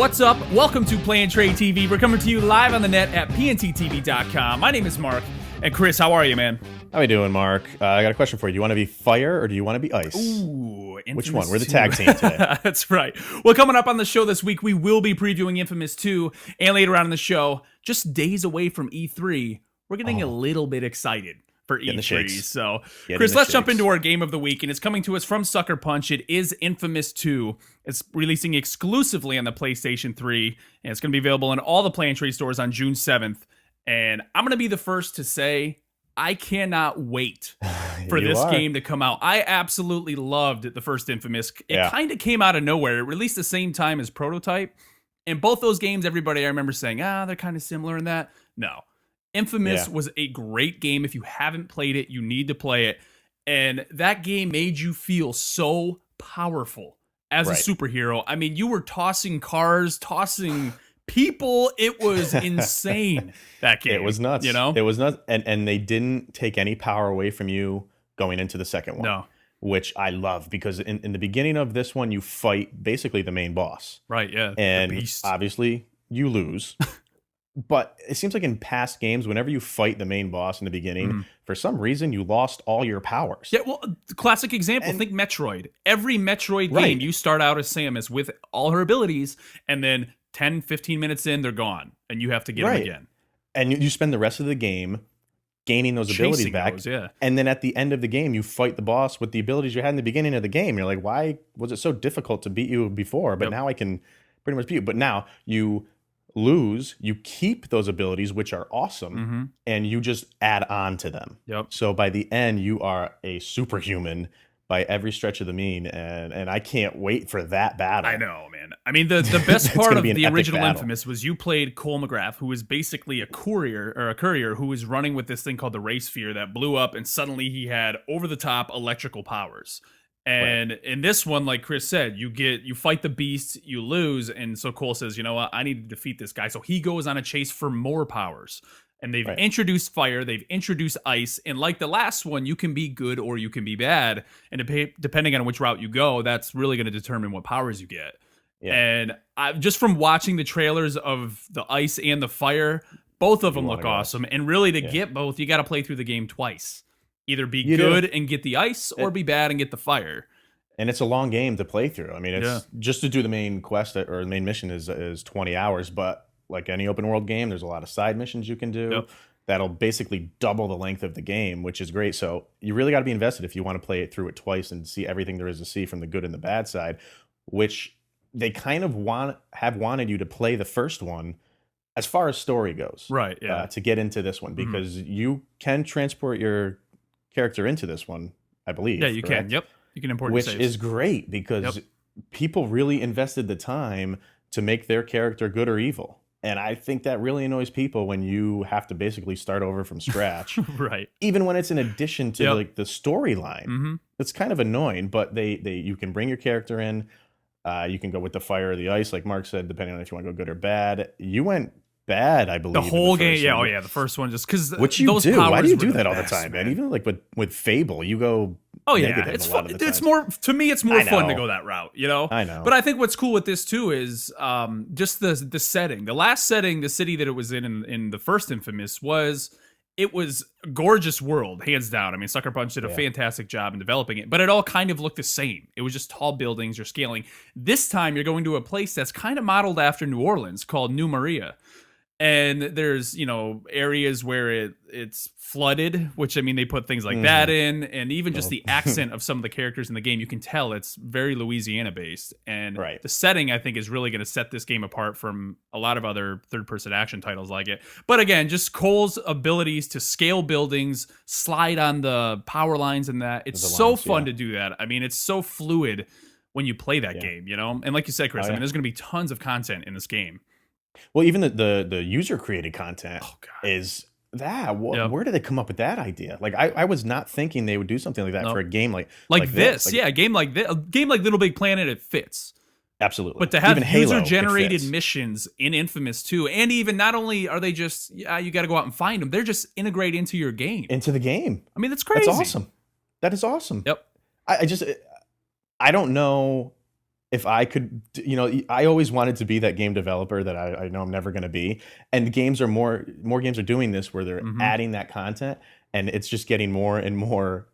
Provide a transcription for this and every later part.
What's up? Welcome to Play and Trade TV. We're coming to you live on the net at pnttv.com. My name is Mark. And Chris, how are you, man? How we doing, Mark? I got a question for you. Do you want to be fire or do you want to be ice? Ooh, which one? We're the tag team today. That's right. Well, coming up on the show this week, we will be previewing inFamous 2. And later on in the show, just days away from E3, we're getting a little bit excited for E3. So, Chris, let's jump into our game of the week. And it's coming to us from Sucker Punch. It is inFamous 2. It's releasing exclusively on the PlayStation 3. And it's going to be available in all the Play and Trade stores on June 7th. And I'm going to be the first to say, I cannot wait for this game to come out. I absolutely loved the first inFamous. It kind of came out of nowhere. It released the same time as Prototype. And both those games, everybody I remember saying, they're kind of similar in that. No. inFamous was a great game. If you haven't played it, you need to play it. And that game made you feel so powerful as a superhero. I mean, you were tossing cars, tossing people. It was insane, that game. It was nuts. You know? It was nuts. And they didn't take any power away from you going into the second one. No. Which I love, because in the beginning of this one, you fight basically the main boss. Right, yeah. And obviously, you lose. But it seems like in past games, whenever you fight the main boss in the beginning, for some reason, you lost all your powers. Yeah, well, classic example, think Metroid. Every Metroid game, you start out as Samus with all her abilities, and then 10, 15 minutes in, they're gone, and you have to get them again. And you spend the rest of the game gaining those abilities back. And then at the end of the game, you fight the boss with the abilities you had in the beginning of the game. You're like, why was it so difficult to beat you before? But now I can pretty much beat you. But now you lose, you keep those abilities, which are awesome, and you just add on to them. So by the end, you are a superhuman by every stretch of the mean, and I can't wait for that battle. I know, man. I mean, the best part of the original inFamous was you played Cole McGrath, who was basically a courier who was running with this thing called the Ray Sphere that blew up, and suddenly he had over-the-top electrical powers. And in this one, like Chris said, you fight the beast, you lose, and so Cole says, you know what, I need to defeat this guy. So he goes on a chase for more powers. And they've introduced fire, they've introduced ice, and like the last one, you can be good or you can be bad. And depending on which route you go, that's really going to determine what powers you get. And just from watching the trailers of the ice and the fire, both of them look awesome. And really, to get both, you got to play through the game twice. Either be good and get the ice, or be bad and get the fire. And it's a long game to play through. I mean, it's just to do the main quest or the main mission is 20 hours, but like any open world game, there's a lot of side missions you can do that'll basically double the length of the game, which is great. So you really got to be invested if you want to play it through it twice and see everything there is to see from the good and the bad side, which they kind of have wanted you to play the first one as far as story goes. To get into this one, because you can transport your character into this one, I believe. Yeah, you can. Yep. You can import which is great, because people really invested the time to make their character good or evil. And I think that really annoys people when you have to basically start over from scratch. Even when it's in addition to like the storyline. It's kind of annoying, but you can bring your character in. You can go with the fire or the ice, like Mark said, depending on if you want to go good or bad. You went bad, I believe. The whole game, the first one, just because which you those do. Why do you do that all the time, man? Even like with Fable, you go. It's fun. It's more, to me, it's more fun to go that route, you know? I know. But I think what's cool with this too is just the setting. The last setting, the city that it was in the first inFamous was a gorgeous world, hands down. I mean, Sucker Punch did a fantastic job in developing it, but it all kind of looked the same. It was just tall buildings, you're scaling. This time you're going to a place that's kind of modeled after New Orleans called New Maria. And there's, areas where it's flooded, which, I mean, they put things like that in. And even just the accent of some of the characters in the game, you can tell it's very Louisiana-based. And the setting, I think, is really going to set this game apart from a lot of other third-person action titles like it. But again, just Cole's abilities to scale buildings, slide on the power lines and that. It's so fun to do that. I mean, it's so fluid when you play that game, And like you said, Chris, I mean, there's going to be tons of content in this game. Well, even the user created content is that. Where did they come up with that idea? Like, I was not thinking they would do something like that for a game like this. A game like this, a game like Little Big Planet, it fits. Absolutely. But to have user-generated missions in inFamous 2, and even not only are they just, you got to go out and find them, they're just integrated into your game. Into the game. I mean, that's crazy. That's awesome. That is awesome. Yep. I don't know if I could, I always wanted to be that game developer that I know I'm never going to be. And more games are doing this where they're adding that content, and it's just getting more and more,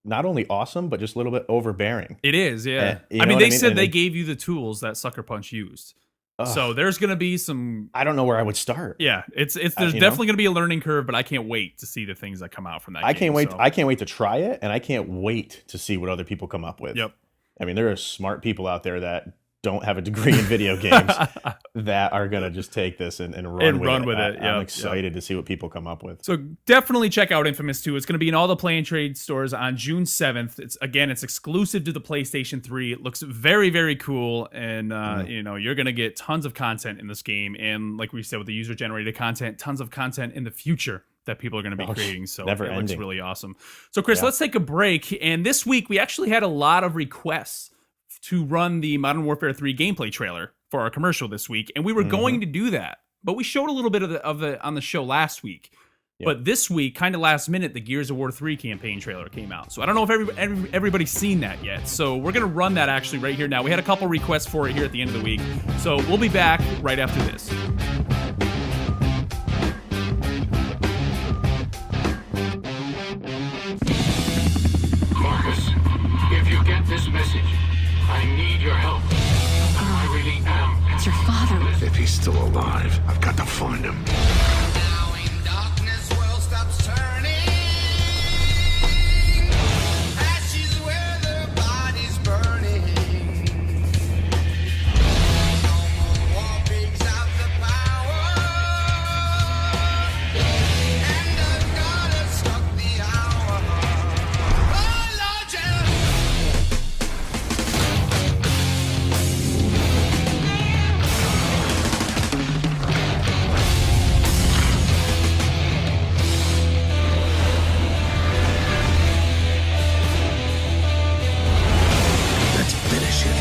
not only awesome, but just a little bit overbearing. It is, yeah. I mean, they said they gave you the tools that Sucker Punch used. So there's going to be some... I don't know where I would start. Yeah, there's definitely going to be a learning curve, but I can't wait to see the things that come out from that game. I can't wait to try it, and I can't wait to see what other people come up with. Yep. I mean, there are smart people out there that don't have a degree in video games that are going to just take this and run with it. I'm excited to see what people come up with. So definitely check out inFamous 2. It's going to be in all the Play and Trade stores on June 7th. It's exclusive to the PlayStation 3. It looks very, very cool. And, you're going to get tons of content in this game. And like we said, with the user-generated content, tons of content in the future that people are going to be creating. So it looks really awesome. So, Chris, let's take a break. And this week, we actually had a lot of requests to run the Modern Warfare 3 gameplay trailer for our commercial this week, and we were going to do that, but we showed a little bit of it on the show last week. Yep. But this week, kind of last minute, the Gears of War 3 campaign trailer came out. So I don't know if everybody's seen that yet. So we're going to run that actually right here now. We had a couple requests for it here at the end of the week. So we'll be back right after this. Marcus, if you get this message, I need your help. I really am. It's your father. If he's still alive, I've got to find him. Now in darkness, world stops turning. Ashes where the body's burning. No more war pigs have the power. And the God has struck the hour. Oh, Lord, Let's finish it.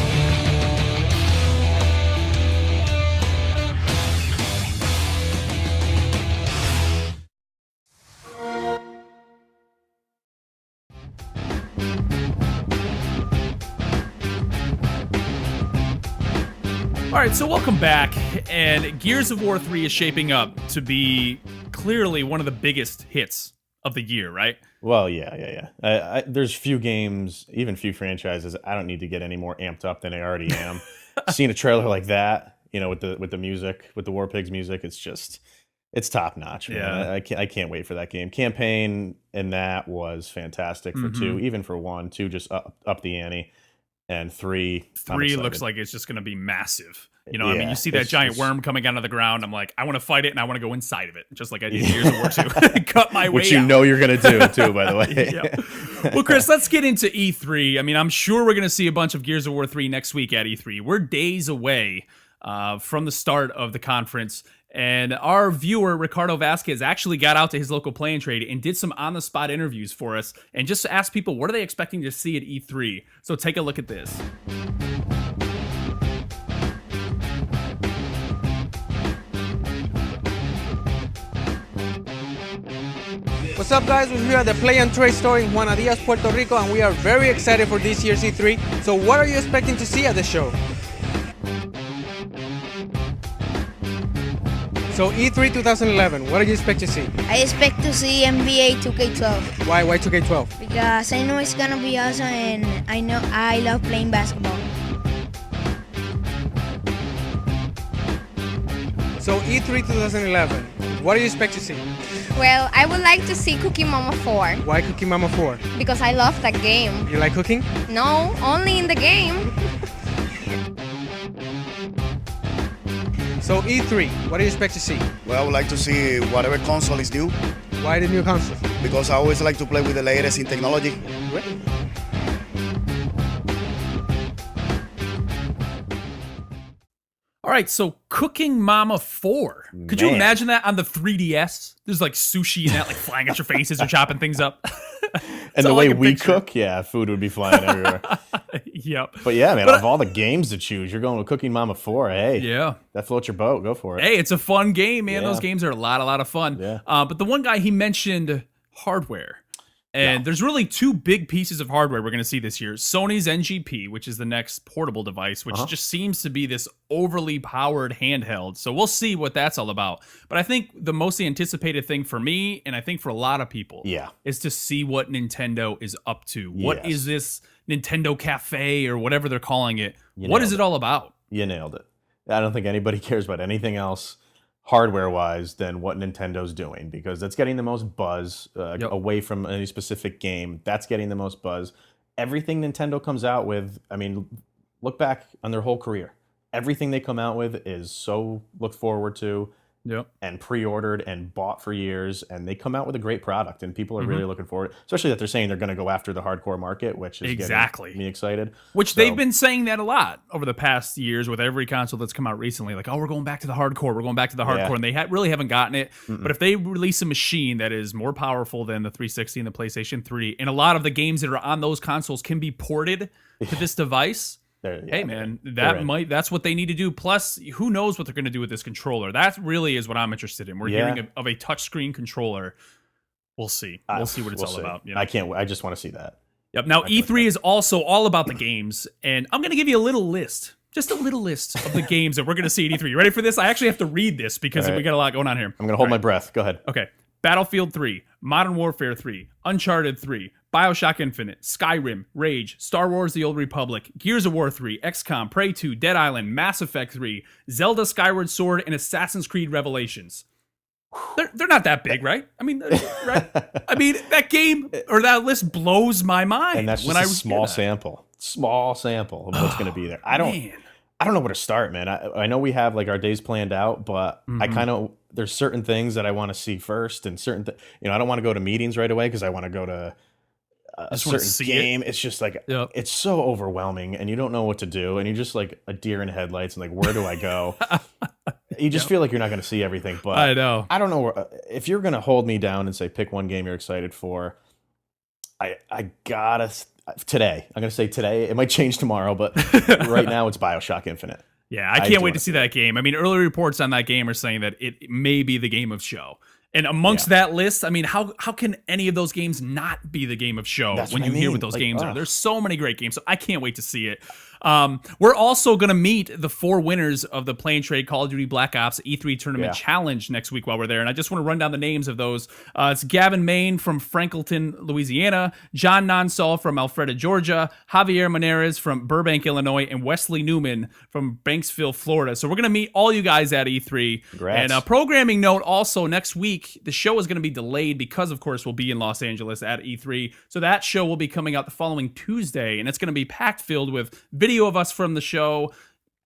All right, so welcome back. And Gears of War 3 is shaping up to be clearly one of the biggest hits of the year, right? Well, yeah. There's few games, even few franchises. I don't need to get any more amped up than I already am. Seeing a trailer like that, with the music, with the War Pigs music, it's top notch. Man. Yeah. I can't wait for that game. Campaign and that was fantastic for 2, even for 1. 2 just up the ante, and 3 looks like it's just going to be massive. I mean, you see that giant worm coming out of the ground. I'm like, I want to fight it, and I want to go inside of it, just like I did Gears of War 2. Cut my way Which you out. know you're going to do, too, by the way. Yeah. Well, Chris, let's get into E3. I mean, I'm sure we're going to see a bunch of Gears of War 3 next week at E3. We're days away from the start of the conference, and our viewer, Ricardo Vazquez, actually got out to his local Play and Trade and did some on-the-spot interviews for us and just asked people, what are they expecting to see at E3? So take a look at this. What's up, guys? We're here at the Play and Trade store in Juana Diaz, Puerto Rico, and we are very excited for this year's E3. So what are you expecting to see at the show? So E3 2011, what do you expect to see? I expect to see NBA 2K12 Why 2K12? because I know it's gonna be awesome and I know I love playing basketball. So E3 2011, what do you expect to see? Well, I would like to see Cookie Mama 4 Why Cookie Mama 4? because I love that game. You like cooking? No, only in the game. So E3, what do you expect to see? Well, I would like to see whatever console is new Why the new console? because I always like to play with the latest in technology. All right, so Cooking Mama 4. Could you imagine that on the 3DS? There's like sushi and that like flying at your face as you're chopping things up. And the way we cook, food would be flying everywhere. Yep. But yeah, man, of all the games to choose, you're going with Cooking Mama 4. Hey, yeah, that floats your boat. Go for it. Hey, it's a fun game, man. Yeah. Those games are a lot of fun. Yeah. But the one guy, he mentioned hardware. And there's really two big pieces of hardware we're going to see this year. Sony's NGP, which is the next portable device, which just seems to be this overly powered handheld. So we'll see what that's all about. But I think the most anticipated thing for me, and I think for a lot of people, is to see what Nintendo is up to. What is this Nintendo Cafe or whatever they're calling it? What is it all about? You nailed it. I don't think anybody cares about anything else hardware-wise than what Nintendo's doing, because that's getting the most buzz away from any specific game. That's getting the most buzz. Everything Nintendo comes out with, I mean, look back on their whole career. Everything they come out with is so looked forward to and pre-ordered and bought for years, and they come out with a great product, and people are really looking forward, especially that they're saying they're going to go after the hardcore market, which is getting me excited. Which they've been saying that a lot over the past years with every console that's come out recently. Like, oh, we're going back to the hardcore. We're going back to the hardcore. And they really haven't gotten it. But if they release a machine that is more powerful than the 360 and the PlayStation 3, and a lot of the games that are on those consoles can be ported to this device, hey man, that's what they need to do. Plus, who knows what they're going to do with this controller? That really is what I'm interested in. We're hearing of a touchscreen controller. We'll see. We'll see what it's all about. You know? I can't. I just want to see that. Yep. Now E3 is also all about the games, and I'm going to give you a little list. Just a little list of the games that we're going to see at E3. You ready for this? I actually have to read this because we got a lot going on here. I'm going to hold my breath. Go ahead. Okay. Battlefield 3, Modern Warfare 3, Uncharted 3, BioShock Infinite, Skyrim, Rage, Star Wars The Old Republic, Gears of War 3, XCOM, Prey 2, Dead Island, Mass Effect 3, Zelda Skyward Sword, and Assassin's Creed Revelations. They're not that big, right? I mean, right? I mean, that game or that list blows my mind. And that's just a small sample of what's going to be there. I don't know where to start, man. I know we have like our days planned out, but I kind of, there's certain things that I want to see first, and certain, I don't want to go to meetings right away because I want to go to a certain game. It's just like, it's so overwhelming, and you don't know what to do, and you're just like a deer in headlights, and like, where do I go? You just feel like you're not going to see everything. But I know. I don't know if you're going to hold me down and say pick one game you're excited for. I gotta today. I'm gonna say today. It might change tomorrow, but right now it's BioShock Infinite. Yeah, I can't wait to see that game. I mean, early reports on that game are saying that it may be the game of show. And amongst that list, I mean, how can any of those games not be the game of show when you hear what those games are? There's so many great games, so I can't wait to see it. We're also going to meet the 4 winners of the Play and Trade Call of Duty Black Ops E3 Tournament Challenge next week while we're there. And I just want to run down the names of those. It's Gavin Main from Franklinton, Louisiana, John Nonsall from Alpharetta, Georgia, Javier Maneres from Burbank, Illinois, and Wesley Newman from Banksville, Florida. So we're going to meet all you guys at E3. Congrats. And a programming note also, next week, the show is going to be delayed because, of course, we'll be in Los Angeles at E3. So that show will be coming out the following Tuesday, and it's going to be packed filled with video of us from the show,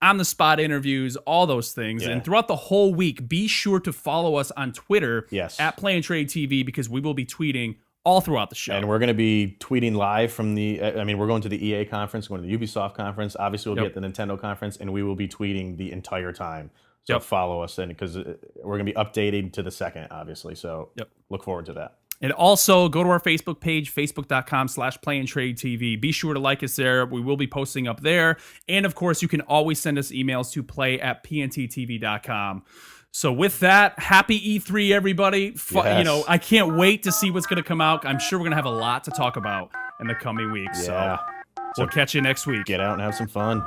on the spot interviews, all those things. And throughout the whole week, be sure to follow us on Twitter at Play and Trade TV, because we will be tweeting all throughout the show. And we're going to be tweeting live from we're going to the EA conference, going to the Ubisoft conference. Obviously, we'll be at the Nintendo conference, and we will be tweeting the entire time. So follow us in, because we're going to be updating to the second, obviously. So look forward to that. And also go to our Facebook page, facebook.com/playandtradetv. Be sure to like us there. We will be posting up there. And of course, you can always send us emails to play@pnttv.com. So with that, happy E3, everybody. I can't wait to see what's going to come out. I'm sure we're going to have a lot to talk about in the coming weeks. So we'll catch you next week. Get out and have some fun.